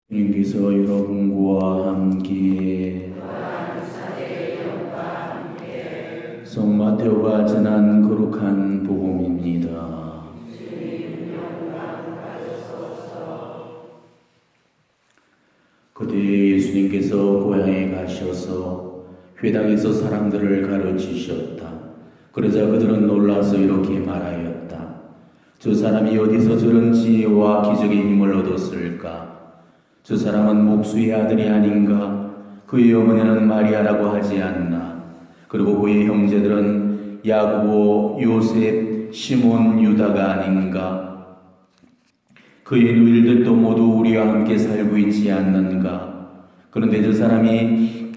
주님께서 여러분과 함께 성 마테오가 전한 거룩한 복음입니다. 그때 예수님께서 고향에 가셔서 회당에서 사람들을 가르치셨다. 그러자 그들은 놀라서 이렇게 말하였다. 저 사람이 어디서 저런 지혜와 기적의 힘을 얻었을까? 저 사람은 목수의 아들이 아닌가? 그의 어머니는 마리아라고 하지 않나? 그리고 그의 형제들은 야고보, 요셉, 시몬, 유다가 아닌가? 그의 누일들도 모두 우리와 함께 살고 있지 않는가? 그런데 저 사람이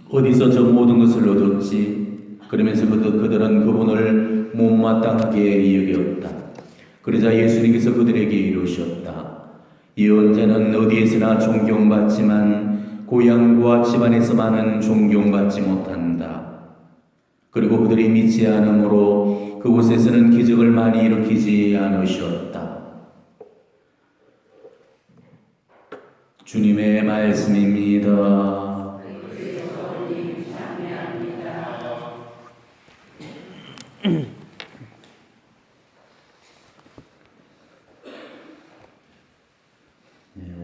어디서 저 모든 것을 얻었지? 그러면서 그들은 그분을 못마땅하게 여겼다. 그러자 예수님께서 그들에게 이르셨다. 예언자는 어디에서나 존경받지만 고향과 집안에서만은 존경받지 못한다. 그리고 그들이 믿지 않으므로 그곳에서는 기적을 많이 일으키지 않으셨다. 주님의 말씀입니다.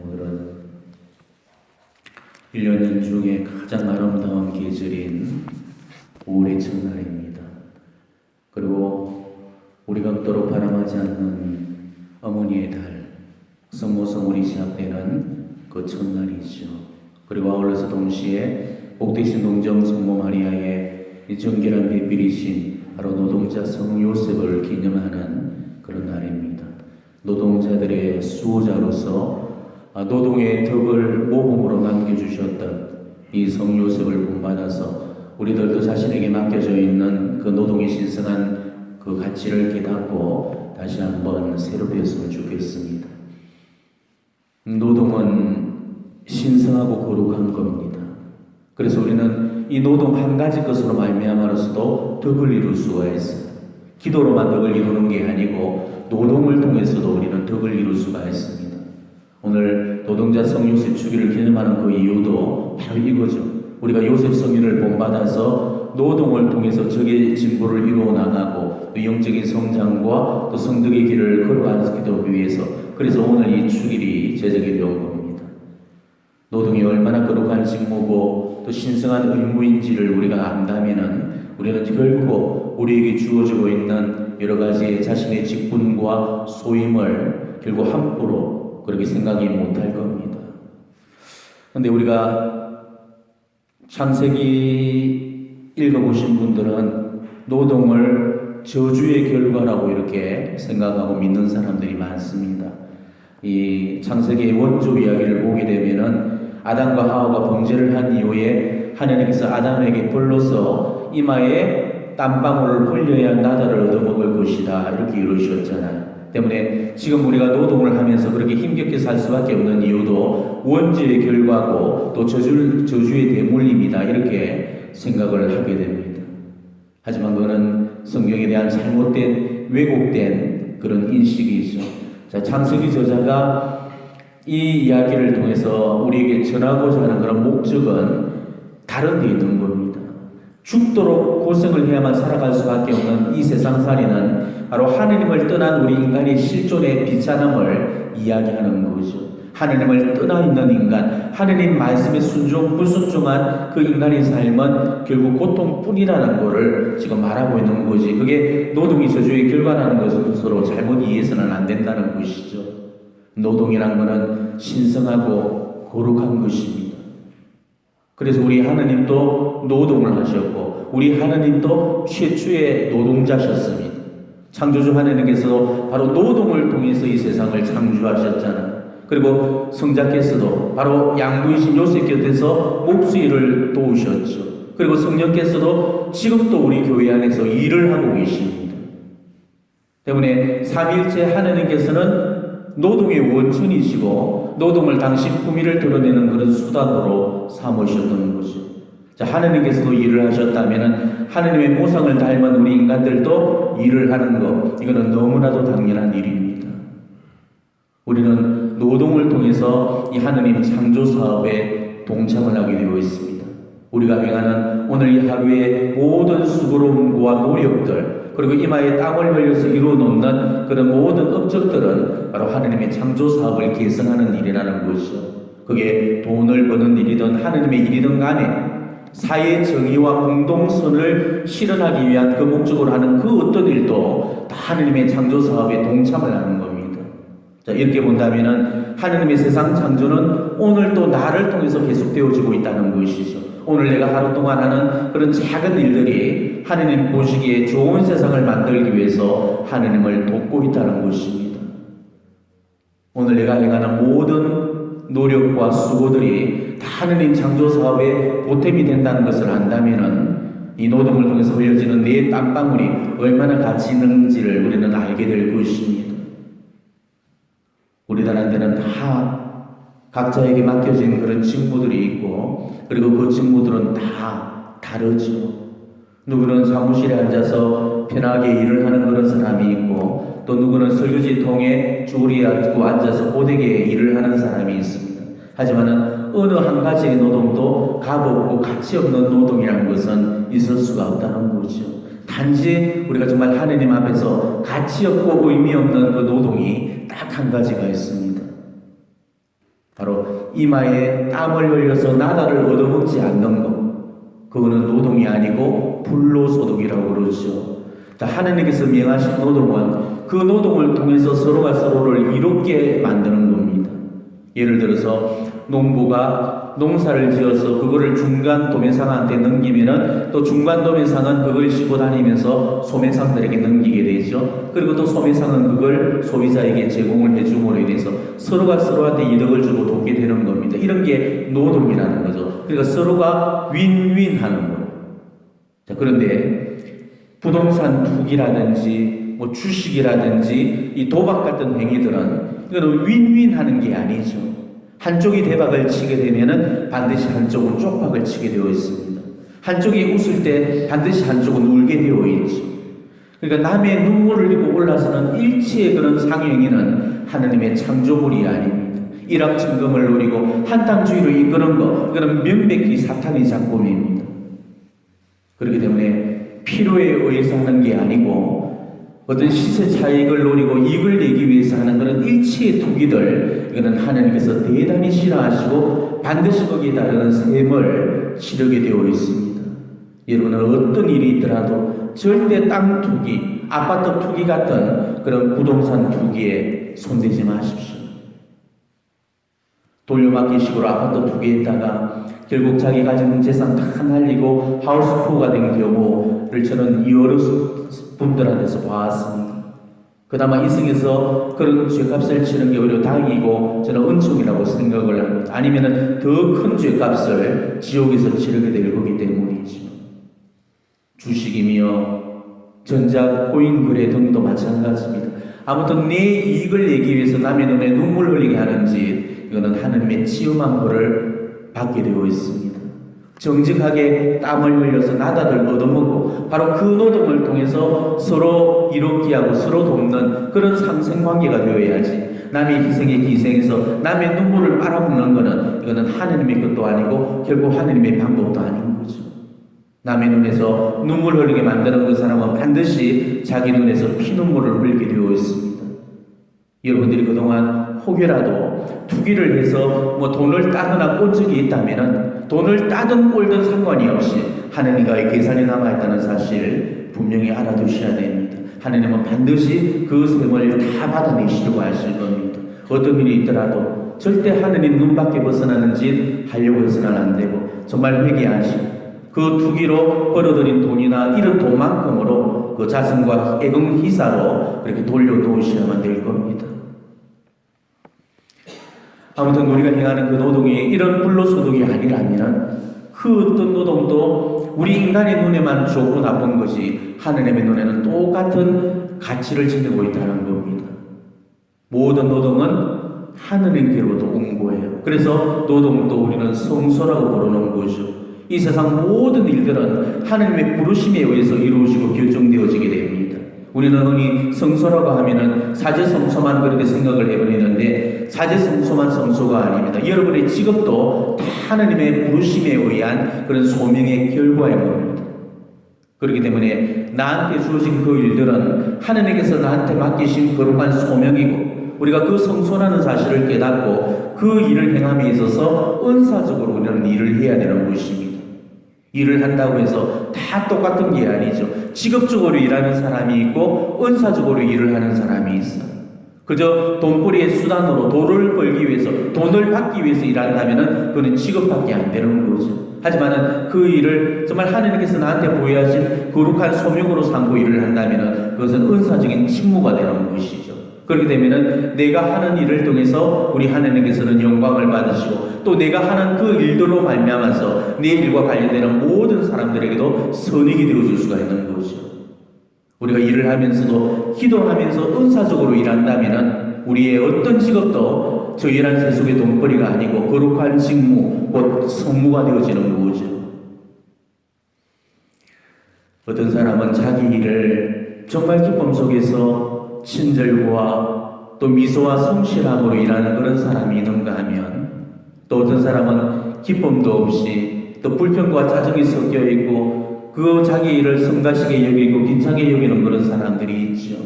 오늘은 1년 중에 가장 아름다운 계절인 5월의 첫날입니다. 그리고 우리가 그토록 바람하지 않는 어머니의 달, 성모성월이 시작되는 그 첫날이죠. 그리고 아울러서 동시에 복되신 동정 성모 마리아의 이 정결한 배필이신 바로 노동자 성 요셉을 기념하는 그런 날입니다. 노동자들의 수호자로서 노동의 덕을 모범으로 남겨주셨던 이 성 요셉을 본받아서 우리들도 자신에게 맡겨져 있는 그 노동의 신성한 그 가치를 깨닫고 다시 한번 새로 배웠으면 좋겠습니다. 노동은 신성하고 거룩한 겁니다. 그래서 우리는 이 노동 한 가지 것으로 말미암아서도 덕을 이룰 수가 있어요. 기도로만 덕을 이루는 게 아니고 노동을 통해서도 우리는 덕을 이룰 수가 있습니다. 오늘 노동자 성 요셉 주기를 기념하는 그 이유도 바로 이거죠. 우리가 요셉 성인을 본받아서 노동을 통해서 적의 진보를 이루어 나가고 또 영적인 성장과 또 성덕의 길을 걸어가기 위해서, 그래서 오늘 이 주일이 제정이 되어 겁니다. 노동이 얼마나 거룩한 직무고 또 신성한 의무인지를 우리가 안다면은 우리는 결코 우리에게 주어지고 있는 여러 가지 자신의 직분과 소임을 결국 함부로 그렇게 생각이 못할 겁니다. 그런데 우리가 창세기 읽어보신 분들은 노동을 저주의 결과라고 이렇게 생각하고 믿는 사람들이 많습니다. 이 창세기의 원조 이야기를 보게 되면은 아담과 하와가 범죄를 한 이후에 하나님께서 아담에게 불러서 이마에 땀방울을 흘려야 나다를 얻어먹을 것이다 이렇게 이루셨잖아요. 때문에 지금 우리가 노동을 하면서 그렇게 힘겹게 살 수밖에 없는 이유도 원죄의 결과고 또 저주의 대물림이다 이렇게 생각을 하게 됩니다. 하지만 그거는 성경에 대한 잘못된 왜곡된 그런 인식이죠. 자, 창세기 저자가 이 이야기를 통해서 우리에게 전하고자 하는 그런 목적은 다른 데 있는 겁니다. 죽도록 고생을 해야만 살아갈 수밖에 없는 이 세상살이는 바로 하느님을 떠난 우리 인간의 실존의 비참함을 이야기하는 거죠. 하느님을 떠나 있는 인간, 하느님 말씀에 불순종한 그 인간의 삶은 결국 고통뿐이라는 것을 지금 말하고 있는 거지. 그게 노동이 저주의 결과라는 것을 서로 잘못 이해해서는 안 된다는 것이죠. 노동이란 것은 신성하고 거룩한 것입니다. 그래서 우리 하느님도 노동을 하셨고 우리 하느님도 최초의 노동자셨습니다. 창조주 하느님께서 바로 노동을 통해서 이 세상을 창조하셨잖아요. 그리고 성자께서도 바로 양부이신 요셉 곁에서 목수일을 도우셨죠. 그리고 성령께서도 지금도 우리 교회 안에서 일을 하고 계십니다. 때문에 삼위일체 하느님께서는 노동의 원천이시고 노동을 당신 품위를 드러내는 그런 수단으로 삼으셨던 거죠. 자, 하느님께서도 일을 하셨다면 하느님의 모상을 닮은 우리 인간들도 일을 하는 것, 이거는 너무나도 당연한 일입니다. 우리는 노동을 통해서 이 하느님 창조 사업에 동참을 하게 되어 있습니다. 우리가 행하는 오늘 이 하루의 모든 수고로움과 노력들, 그리고 이마에 땀을 흘려서 이루어 놓는 그런 모든 업적들은 바로 하느님의 창조 사업을 계승하는 일이라는 것이죠. 그게 돈을 버는 일이든 하느님의 일이든 간에 사회 정의와 공동선을 실현하기 위한 그 목적으로 하는 그 어떤 일도 다 하느님의 창조 사업에 동참을 하는 겁니다. 자, 이렇게 본다면은 하느님의 세상 창조는 오늘 또 나를 통해서 계속되어지고 있다는 것이죠. 오늘 내가 하루 동안 하는 그런 작은 일들이 하느님 보시기에 좋은 세상을 만들기 위해서 하느님을 돕고 있다는 것입니다. 오늘 내가 행하는 모든 노력과 수고들이 다 하느님 창조 사업에 보탬이 된다는 것을 안다면은 이 노동을 통해서 흘려지는 내 땀방울이 얼마나 가치 있는지를 우리는 알게 될 것입니다. 우리들한테는 다 각자에게 맡겨진 그런 직무들이 있고, 그리고 그 직무들은 다 다르죠. 누구는 사무실에 앉아서 편하게 일을 하는 그런 사람이 있고, 또 누구는 설거지 통에 줄이 앉아서 고되게 일을 하는 사람이 있습니다. 하지만 어느 한 가지의 노동도 값없고 가치 없는 노동이라는 것은 있을 수가 없다는 거죠. 단지 우리가 정말 하느님 앞에서 가치 없고 의미 없는 그 노동이 딱 한 가지가 있습니다. 바로 이마에 땀을 흘려서 나다를 얻어먹지 않는 것, 그거는 노동이 아니고 불로소득이라고 그러죠. 하느님께서 명하신 노동은 그 노동을 통해서 서로가 서로를 이롭게 만드는 겁니다. 예를 들어서 농부가 농사를 지어서 그거를 중간 도매상한테 넘기면은 또 중간 도매상은 그걸 싣고 다니면서 소매상들에게 넘기게 되죠. 그리고 또 소매상은 그걸 소비자에게 제공을 해줌으로 인해서 서로가 서로한테 이득을 주고 돕게 되는 겁니다. 이런 게 노동이라는 거죠. 그러니까 서로가 윈윈하는 거예요. 자, 그런데 부동산 투기라든지 뭐 주식이라든지 이 도박 같은 행위들은 이거는 윈윈하는 게 아니죠. 한쪽이 대박을 치게 되면은 반드시 한쪽은 쪽박을 치게 되어 있습니다. 한쪽이 웃을 때 반드시 한쪽은 울게 되어 있죠. 그러니까 남의 눈물을 흘리고 올라서는 일체의 그런 상행위는 하느님의 창조물이 아닙니다. 일확천금을 노리고 한탕주의로 이끄는 것, 이거는 명백히 사탄의 작품입니다. 그렇기 때문에 필요에 의해서 하는 게 아니고 어떤 시세 차익을 노리고 이익을 내기 위해서 하는 그런 일체의 투기들, 이거는 하나님께서 대단히 싫어하시고 반드시 거기에 따르는 셈을 치르게 되어 있습니다. 여러분은 어떤 일이 있더라도 절대 땅 투기, 아파트 투기 같은 그런 부동산 투기에 손대지 마십시오. 돌려막기식으로 아파트 투기했다가 결국 자기 가진 재산 다 날리고 하우스푸어가 된 경우를 저는 여러 분들한테서 봤습니다. 그나마 이승에서 그런 죄값을 치는 게 오히려 다행이고 저는 은총이라고 생각을 합니다. 아니면은 더 큰 죄값을 지옥에서 치르게 될 거기 때문이죠. 주식이며 전자 코인 거래 등도 마찬가지입니다. 아무튼 내 이익을 내기 위해서 남의 눈에 눈물 흘리게 하는 짓, 이거는 하느님의 치엄한 벌을 받게 되어 있습니다. 정직하게 땀을 흘려서 나다를 얻어먹고 바로 그 노동을 통해서 서로 이롭게 하고 서로 돕는 그런 상생관계가 되어야지, 남의 희생에 기생해서 남의 눈물을 빨아먹는 것은 이거는 하느님의 것도 아니고 결국 하느님의 방법도 아닌 거죠. 남의 눈에서 눈물 흘리게 만드는 그 사람은 반드시 자기 눈에서 피눈물을 흘리게 되어 있습니다. 여러분들이 그동안 혹여라도 투기를 해서 뭐 돈을 따거나 꼰 적이 있다면은 돈을 따든 꼴든 상관이 없이 하느님과의 계산이 남아있다는 사실 분명히 알아두셔야 됩니다. 하느님은 반드시 그 셈을 다 받아내시려고 하실 겁니다. 어떤 일이 있더라도 절대 하느님 눈 밖에 벗어나는 짓 하려고 해서는 안 되고 정말 회개하시고 그 투기로 벌어들인 돈이나 이런 돈만큼으로 그 자선과 애금 희사로 그렇게 돌려놓으셔야만 될 겁니다. 아무튼 우리가 행하는 그 노동이 이런 불로소득이 아니라면 그 어떤 노동도 우리 인간의 눈에만 좋고 나쁜 것이 하느님의 눈에는 똑같은 가치를 지니고 있다는 겁니다. 모든 노동은 하느님께로도 온 거예요. 그래서 노동도 우리는 성소라고 부르는 거죠. 이 세상 모든 일들은 하느님의 부르심에 의해서 이루어지고 결정되어지게 됩니다. 우리는 흔히 성소라고 하면은 사제 성소만 그렇게 생각을 해버리는데 사제 성소만 성소가 아닙니다. 여러분의 직업도 다 하나님의 부르심에 의한 그런 소명의 결과인 겁니다. 그렇기 때문에 나한테 주어진 그 일들은 하나님께서 나한테 맡기신 거룩한 소명이고 우리가 그 성소라는 사실을 깨닫고 그 일을 행함에 있어서 은사적으로 우리는 일을 해야 되는 것입니다. 일을 한다고 해서 다 똑같은 게 아니죠. 직업적으로 일하는 사람이 있고 은사적으로 일을 하는 사람이 있어요. 그저 돈벌이의 수단으로 돈을 벌기 위해서 돈을 받기 위해서 일한다면 그거는 직업밖에 안 되는 거죠. 하지만 그 일을 정말 하나님께서 나한테 보여하신 거룩한 소명으로 삼고 일을 한다면 그것은 은사적인 직무가 되는 것이죠. 그렇게 되면 내가 하는 일을 통해서 우리 하나님께서는 영광을 받으시고 또 내가 하는 그 일들로 말미암아서 내 일과 관련되는 모든 사람들에게도 선익이 되어줄 수가 있는 거죠. 우리가 일을 하면서도 기도하면서 은사적으로 일한다면 우리의 어떤 직업도 저일한 세속의 돈벌이가 아니고 거룩한 직무, 곧 성무가 되어지는 거죠. 어떤 사람은 자기 일을 정말 기쁨 속에서 친절과 또 미소와 성실함으로 일하는 그런 사람이 있는가 하면 또 어떤 사람은 기쁨도 없이 또 불평과 짜증이 섞여 있고 그 자기 일을 성가시게 여기고 귀찮게 여기는 그런 사람들이 있죠.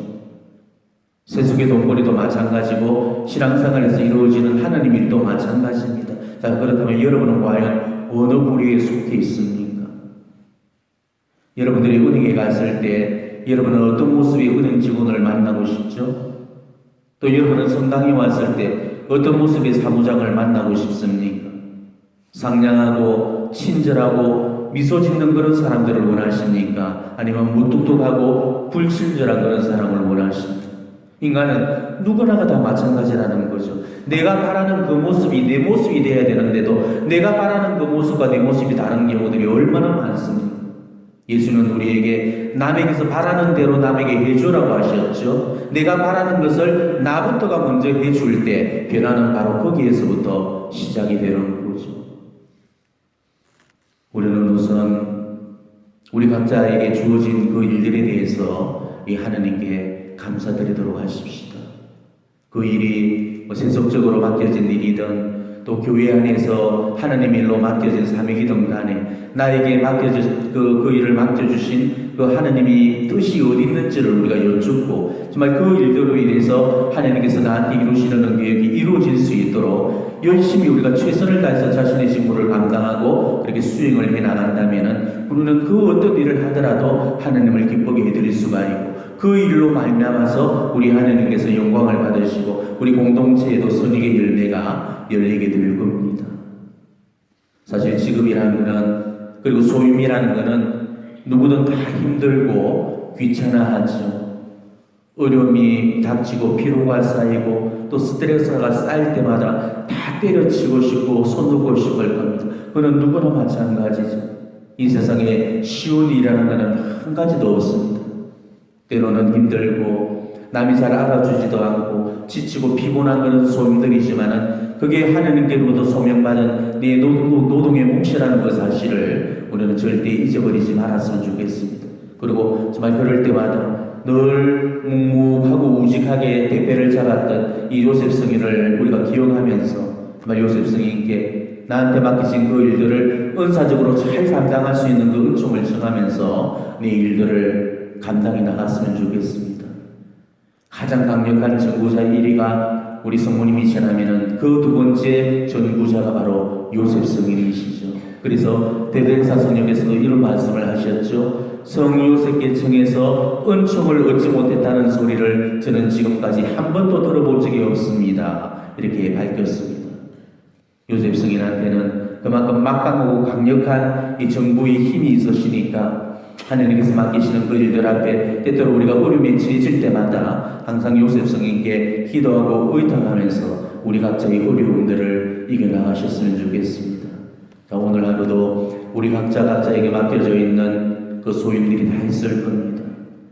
세속의 돈벌이도 마찬가지고 신앙생활에서 이루어지는 하나님 일도 마찬가지입니다. 자, 그렇다면 여러분은 과연 어느 부류에 속해 있습니까? 여러분들이 은행에 갔을 때 여러분은 어떤 모습의 은행 직원을 만나고 싶죠? 또 여러분은 성당에 왔을 때 어떤 모습의 사무장을 만나고 싶습니까? 상냥하고 친절하고 미소 짓는 그런 사람들을 원하십니까? 아니면 무뚝뚝하고 불친절한 그런 사람을 원하십니까? 인간은 누구나가 다 마찬가지라는 거죠. 내가 바라는 그 모습이 내 모습이 되어야 되는데도 내가 바라는 그 모습과 내 모습이 다른 경우들이 얼마나 많습니까? 예수는 우리에게 남에게서 바라는 대로 남에게 해주라고 하셨죠. 내가 바라는 것을 나부터가 먼저 해줄 때 변화는 바로 거기에서부터 시작이 되는 거죠. 우리는 우선 우리 각자에게 주어진 그 일들에 대해서 이 하나님께 감사드리도록 하십시다. 그 일이 세속적으로 맡겨진 일이든 또 교회 안에서 하나님 일로 맡겨진 사명이든 간에 나에게 맡겨진 그 일을 맡겨주신 그 하나님이 뜻이 어디 있는지를 우리가 여쭙고 정말 그 일들로 인해서 하나님께서 나한테 이루시는 계획이 이루어질 수 있도록 열심히 우리가 최선을 다해서 자신의 직무를 감당하고 그렇게 수행을 해나간다면 우리는 그 어떤 일을 하더라도 하나님을 기쁘게 해드릴 수가 있고 그 일로 말미암아서 우리 하나님께서 영광을 받으시고 우리 공동체에도 선익의 열매가 열리게 될 겁니다. 사실 직업이라는 것은 그리고 소임이라는 것은 누구든 다 힘들고 귀찮아하죠. 어려움이 닥치고 피로가 쌓이고 또 스트레스가 쌓일 때마다 다 때려치고 싶고 손놓고 싶을 겁니다. 그건 누구나 마찬가지죠. 이 세상에 쉬운 일이라는 것은 한 가지도 없습니다. 때로는 힘들고 남이 잘 알아주지도 않고 지치고 피곤한 것은 소임들이지만은 그게 하나님께로부터 소명받은 내 노동의 몫이라는 그 사실을 우리는 절대 잊어버리지 말았으면 좋겠습니다. 그리고 정말 그럴 때마다 늘 묵묵하고 우직하게 대패를 잡았던 이 요셉 성인을 우리가 기억하면서 정말 요셉 성인께 나한테 맡기신 그 일들을 은사적으로 잘 감당할 수 있는 그 은총을 청하면서 내 일들을 감당해 나갔으면 좋겠습니다. 가장 강력한 전구자 1위가 우리 성모님이시라면 그 두 번째 전구자가 바로 요셉 성인이시죠. 그래서 대대사성령께서도 이런 말씀을 하셨죠. 성요셉께 청해서 은총을 얻지 못했다는 소리를 저는 지금까지 한 번도 들어본 적이 없습니다. 이렇게 밝혔습니다. 요셉 성인한테는 그만큼 막강하고 강력한 이 정부의 힘이 있으시니까 하나님께서 맡기시는 그 일들 앞에 때때로 우리가 어려움에 처해질 때마다 항상 요셉 성인께 기도하고 의탁하면서 우리 각자의 어려움들을 이겨나가셨으면 좋겠습니다. 자, 오늘 하루도 우리 각자에게 맡겨져 있는 그 소임들이 다 있을 겁니다.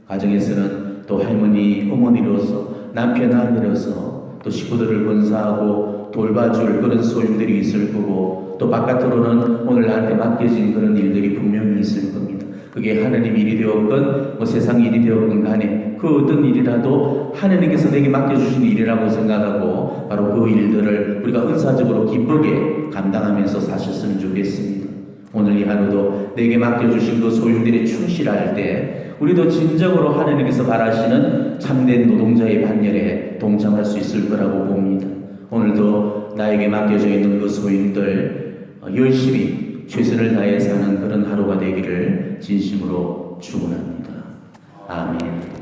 가정에서는 또 할머니, 어머니로서 남편, 아내로서 또 식구들을 권사하고 돌봐줄 그런 소임들이 있을 거고 또 바깥으로는 오늘 나한테 맡겨진 그런 일들이 분명히 있을 겁니다. 그게 하나님 일이 되었건 세상 일이 되었건 간에 그 어떤 일이라도 하나님께서 내게 맡겨주신 일이라고 생각하고 바로 그 일들을 우리가 은사적으로 기쁘게 감당하면서 사셨으면 좋겠습니다. 오늘 이 하루도 내게 맡겨주신 그 소유들에 충실할 때 우리도 진정으로 하나님께서 바라시는 참된 노동자의 반열에 동참할 수 있을 거라고 봅니다. 오늘도 나에게 맡겨져 있는 그 소유들 열심히 최선을 다해 사는 그런 하루가 되기를 진심으로 축원합니다. 아멘.